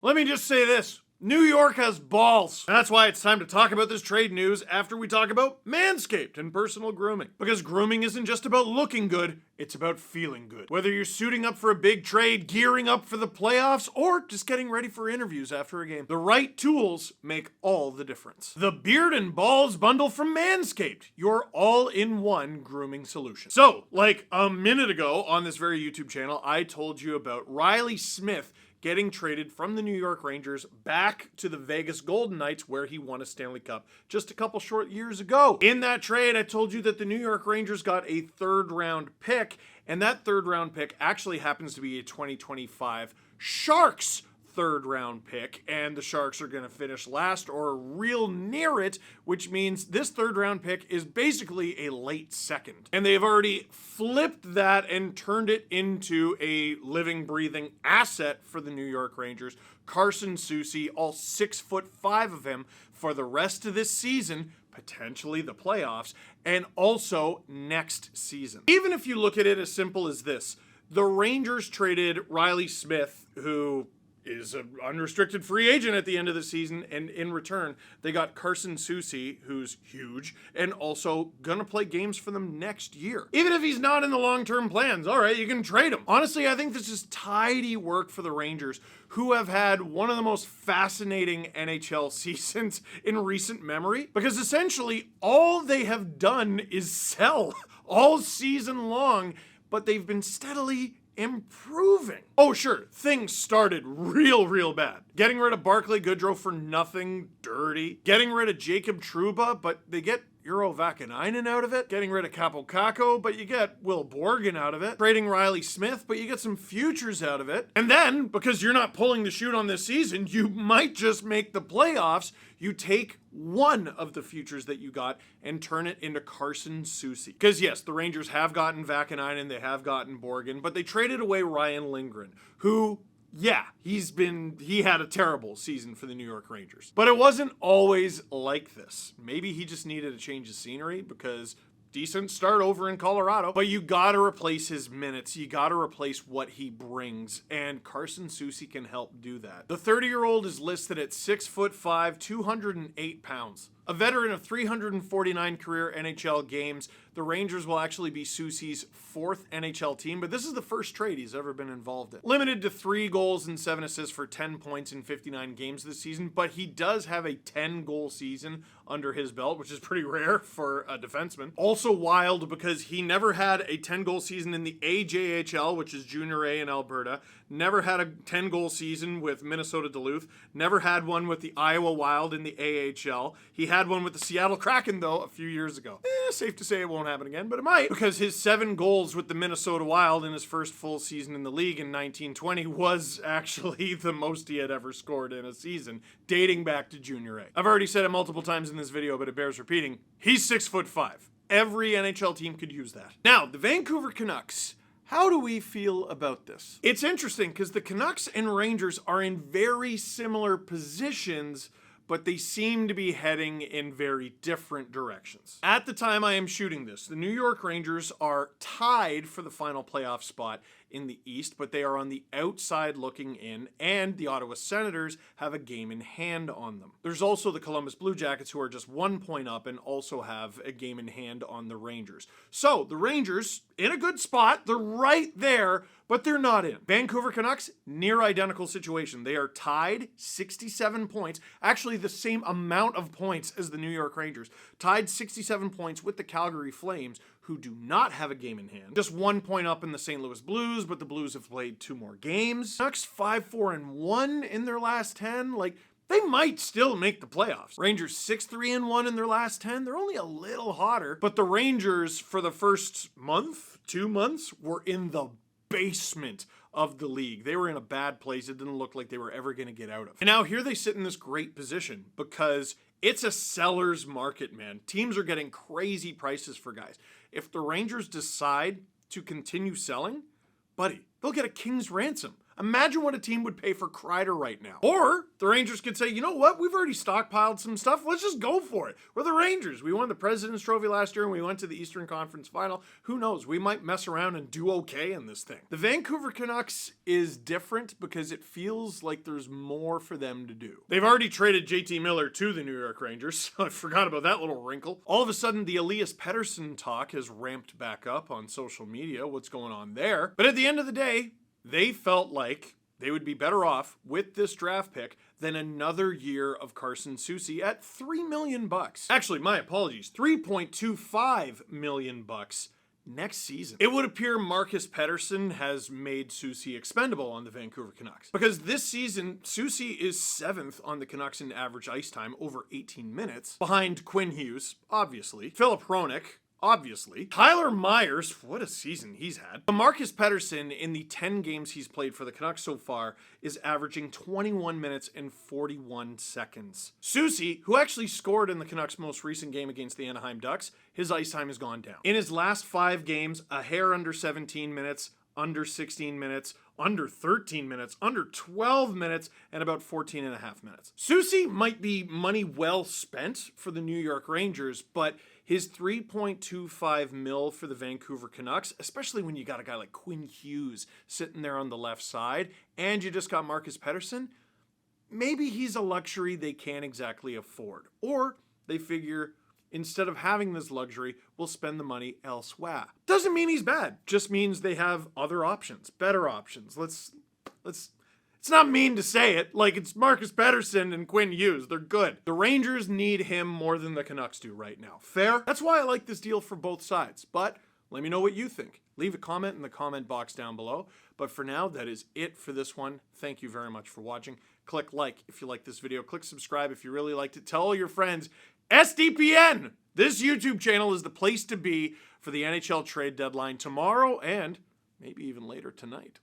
Let me just say this. New York has balls. And that's why it's time to talk about this trade news after we talk about Manscaped and personal grooming. Because grooming isn't just about looking good, it's about feeling good. Whether you're suiting up for a big trade, gearing up for the playoffs, or just getting ready for interviews after a game, the right tools make all the difference. The Beard and Balls bundle from Manscaped, your all-in-one grooming solution. So, like a minute ago on this very YouTube channel, I told you about Riley Smith getting traded from the New York Rangers back to the Vegas Golden Knights, where he won a Stanley Cup just a couple short years ago. In that trade, I told you that the New York Rangers got a third-round pick, and that third-round pick actually happens to be a 2025 Sharks third-round pick, and the Sharks are going to finish last or real near it, which means this third-round pick is basically a late second. And they've already flipped that and turned it into a living, breathing asset for the New York Rangers. Carson Soucy, all 6'5" of him for the rest of this season, potentially the playoffs, and also next season. Even if you look at it as simple as this, the Rangers traded Riley Smith, who is an unrestricted free agent at the end of the season, and in return, they got Carson Soucy, who's huge, and also gonna play games for them next year. Even if he's not in the long-term plans, all right, you can trade him. Honestly, I think this is tidy work for the Rangers, who have had one of the most fascinating NHL seasons in recent memory, because essentially all they have done is sell all season long, but they've been steadily improving. Oh sure, things started real bad. Getting rid of Barclay Goodrow for nothing, dirty. Getting rid of Jacob Trouba, but they get Urho Vaakanainen out of it. Getting rid of Kaapo Kakko, but you get Will Borgen out of it. Trading Riley Smith, but you get some futures out of it. And then, because you're not pulling the chute on this season, you might just make the playoffs. You take one of the futures that you got and turn it into Carson Soucy. Because yes, the Rangers have gotten Vaakanainen, they have gotten Borgen, but they traded away Ryan Lindgren, who, yeah, he had a terrible season for the New York Rangers. But it wasn't always like this. Maybe he just needed a change of scenery, because decent start over in Colorado, but you gotta replace his minutes. You gotta replace what he brings, and Carson Soucy can help do that. The 30-year-old is listed at 6'5", 208 pounds. A veteran of 349 career NHL games, the Rangers will actually be Soucy's fourth NHL team, but this is the first trade he's ever been involved in. Limited to 3 goals and 7 assists for 10 points in 59 games this season, but he does have a 10-goal season under his belt, which is pretty rare for a defenseman. Also wild because he never had a 10-goal season in the AJHL, which is Junior A in Alberta, never had a 10-goal season with Minnesota Duluth, never had one with the Iowa Wild in the AHL. He had one with the Seattle Kraken, though, a few years ago. Safe to say it won't happen again, but it might, because his 7 goals with the Minnesota Wild in his first full season in the league in 1920 was actually the most he had ever scored in a season, dating back to Junior A. I've already said it multiple times in this video, but it bears repeating. He's 6'5". Every NHL team could use that. Now, the Vancouver Canucks. How do we feel about this? It's interesting because the Canucks and Rangers are in very similar positions, but they seem to be heading in very different directions. At the time I am shooting this, the New York Rangers are tied for the final playoff spot in the East, but they are on the outside looking in, and the Ottawa Senators have a game in hand on them. There's also the Columbus Blue Jackets, who are just 1 point up and also have a game in hand on the Rangers. So the Rangers, in a good spot, they're right there, but they're not in. Vancouver Canucks, near identical situation. They are tied, 67 points, actually the same amount of points as the New York Rangers, tied 67 points with the Calgary Flames, who do not have a game in hand. Just 1 point up in the St. Louis Blues, but the Blues have played 2 more games. Canucks 5-4-1 in their last 10. Like, they might still make the playoffs. Rangers 6-3-1 in their last 10. They're only a little hotter, but the Rangers for the first month, 2 months, were in the basement of the league. They were in a bad place. It didn't look like they were ever going to get out of. And now here they sit in this great position because it's a seller's market, man. Teams are getting crazy prices for guys. If the Rangers decide to continue selling, buddy, they'll get a king's ransom. Imagine what a team would pay for Kreider right now. Or the Rangers could say, you know what? We've already stockpiled some stuff. Let's just go for it. We're the Rangers. We won the President's Trophy last year and we went to the Eastern Conference Final. Who knows? We might mess around and do okay in this thing. The Vancouver Canucks is different because it feels like there's more for them to do. They've already traded JT Miller to the New York Rangers. I forgot about that little wrinkle. All of a sudden, the Elias Pettersson talk has ramped back up on social media. What's going on there? But at the end of the day, they felt like they would be better off with this draft pick than another year of Carson Soucy at $3 million. Actually, my apologies, $3.25 million next season. It would appear Marcus Pettersson has made Soucy expendable on the Vancouver Canucks. Because this season, Soucy is 7th on the Canucks in average ice time, over 18 minutes, behind Quinn Hughes, obviously, Philip Hronek, obviously, Tyler Myers, what a season he's had. Marcus Pettersson, in the 10 games he's played for the Canucks so far, is averaging 21 minutes and 41 seconds. Soucy, who actually scored in the Canucks' most recent game against the Anaheim Ducks, his ice time has gone down. In his last 5 games, a hair under 17 minutes, under 16 minutes, under 13 minutes, under 12 minutes, and about 14 and a half minutes. Soucy might be money well spent for the New York Rangers, but his $3.25 million for the Vancouver Canucks, especially when you got a guy like Quinn Hughes sitting there on the left side, and you just got Marcus Pettersson, maybe he's a luxury they can't exactly afford. Or they figure, instead of having this luxury, we'll spend the money elsewhere. Doesn't mean he's bad. Just means they have other options, better options. It's not mean to say it. Like, it's Marcus Pettersson and Quinn Hughes. They're good. The Rangers need him more than the Canucks do right now. Fair? That's why I like this deal for both sides. But let me know what you think. Leave a comment in the comment box down below. But for now, that is it for this one. Thank you very much for watching. Click like if you like this video. Click subscribe if you really liked it. Tell all your friends. SDPN! This YouTube channel is the place to be for the NHL trade deadline tomorrow and maybe even later tonight.